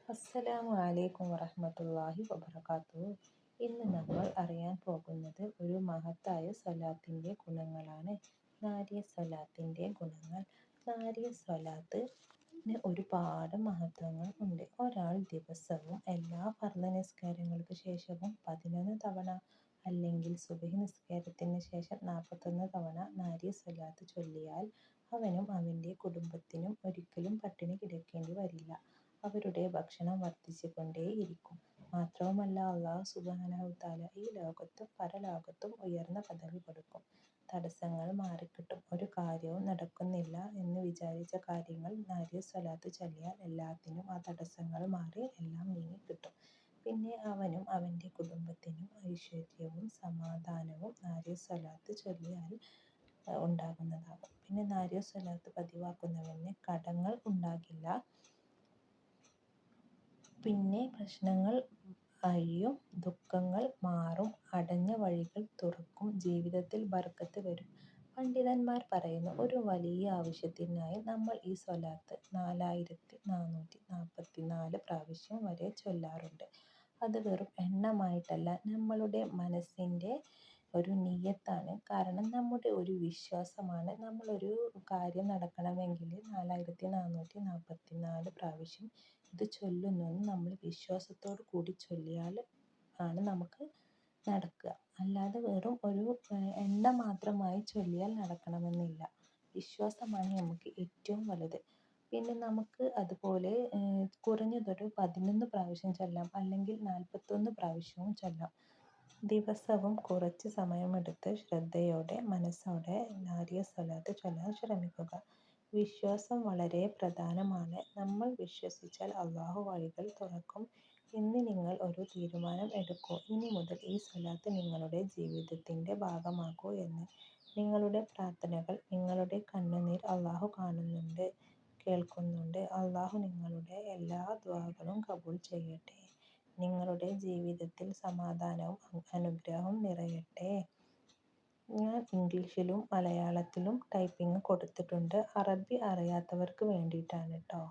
അസ്സലാമു അലൈക്കും വറഹ്മത്തുള്ളാഹി വബറകാതുഹു. ഇന്ന് നമ്മൾ അറിയാൻ പോകുന്നത് ഒരു മഹത്തായ സ്വലാത്തിൻ്റെ ഗുണങ്ങളാണ്. നാരിയ സ്വലാത്തിൻ്റെ ഗുണങ്ങൾ. നാരിയ സ്വലാത്തിന് ഒരുപാട് മഹത്വങ്ങൾ ഉണ്ട്. ഒരാൾ ദിവസവും എല്ലാ ഫർള് നിസ്കാരങ്ങൾക്ക് ശേഷവും 11 തവണ അല്ലെങ്കിൽ സുബ്ഹി നിസ്കാരത്തിന് ശേഷം 41 തവണ നാരിയ സ്വലാത്ത് ചൊല്ലിയാൽ അവനും അവൻ്റെ കുടുംബത്തിനും ഒരിക്കലും പട്ടിണി കിടക്കേണ്ടി വരില്ല. അവരുടെ ഭക്ഷണം വർദ്ധിച്ചുകൊണ്ടേയിരിക്കും. മാത്രവുമല്ല, അല്ലാഹു സുബ്ഹാനഹു വതആല ഈ ലോകത്തും പരലോകത്തും ഉയർന്ന പദവി കൊടുക്കും. തടസ്സങ്ങൾ മാറിക്കിട്ടും. ഒരു കാര്യവും നടക്കുന്നില്ല എന്ന് വിചാരിച്ച കാര്യങ്ങൾ നാരിയ സ്വലാത്ത് ചൊല്ലിയാൽ എല്ലാത്തിനും ആ തടസ്സങ്ങൾ മാറി എല്ലാം നീങ്ങിക്കിട്ടും. പിന്നെ അവനും അവൻ്റെ കുടുംബത്തിനും ഐശ്വര്യവും സമാധാനവും നാരിയ സ്വലാത്ത് ചൊല്ലിയാൽ ഉണ്ടാകുന്നതാകും. പിന്നെ നാരിയ സ്വലാത്ത് പതിവാക്കുന്നവന് കടങ്ങൾ ഉണ്ടാകില്ല. പിന്നെ പ്രശ്നങ്ങൾ അഴിയും, ദുഃഖങ്ങൾ മാറും, അടഞ്ഞ വഴികൾ തുറക്കും, ജീവിതത്തിൽ ബർക്കത്ത് വരും. പണ്ഡിതന്മാർ പറയുന്നു, ഒരു വലിയ ആവശ്യത്തിനായി നമ്മൾ ഈ സ്വലാത്ത് 4444 പ്രാവശ്യം വരെ ചൊല്ലാറുണ്ട്. അത് വെറും എണ്ണമായിട്ടല്ല, നമ്മളുടെ മനസ്സിൻ്റെ ഒരു നിയ്യത്താണ്. കാരണം നമ്മുടെ ഒരു വിശ്വാസമാണ്. നമ്മളൊരു കാര്യം നടക്കണമെങ്കിൽ 4444 പ്രാവശ്യം ഇത് ചൊല്ലുന്നെന്ന് നമ്മൾ വിശ്വാസത്തോടു കൂടി ചൊല്ലിയാൽ ആണ് നമുക്ക് നടക്കുക. അല്ലാതെ വെറും ഒരു എണ്ണ മാത്രമായി ചൊല്ലിയാൽ നടക്കണമെന്നില്ല. വിശ്വാസമാണ് നമുക്ക് ഏറ്റവും വലുത്. പിന്നെ നമുക്ക് അതുപോലെ കുറഞ്ഞതൊരു 11 പ്രാവശ്യം ചൊല്ലാം, അല്ലെങ്കിൽ 41 പ്രാവശ്യവും ചൊല്ലാം. ദിവസവും കുറച്ച് സമയമെടുത്ത് ശ്രദ്ധയോടെ മനസ്സോടെ നാരിയ സ്വലാത്ത് ചൊല്ലാൻ ശ്രമിക്കുക. വിശ്വാസം വളരെ പ്രധാനമാണ്. നമ്മൾ വിശ്വസിച്ചാൽ അല്ലാഹു വഴികൾ തുറക്കും. ഇന്ന് നിങ്ങൾ ഒരു തീരുമാനം എടുക്കൂ. ഇനി മുതൽ ഈ സ്വലാത്ത് നിങ്ങളുടെ ജീവിതത്തിൻ്റെ ഭാഗമാക്കൂ എന്ന്. നിങ്ങളുടെ പ്രാർത്ഥനകൾ, നിങ്ങളുടെ കണ്ണുനീർ അല്ലാഹു കാണുന്നുണ്ട്, കേൾക്കുന്നുണ്ട്. അല്ലാഹു നിങ്ങളുടെ എല്ലാ ദുആകളും കബൂൽ ചെയ്യട്ടെ. നിങ്ങളുടെ ജീവിതത്തിൽ സമാധാനവും അനുഗ്രഹവും നിറയട്ടെ. ഞാൻ ഇംഗ്ലീഷിലും മലയാളത്തിലും ടൈപ്പിംഗ് കൊടുത്തിട്ടുണ്ട്. അറബി അറിയാത്തവർക്ക് വേണ്ടിയിട്ടാണ് ട്ടോ.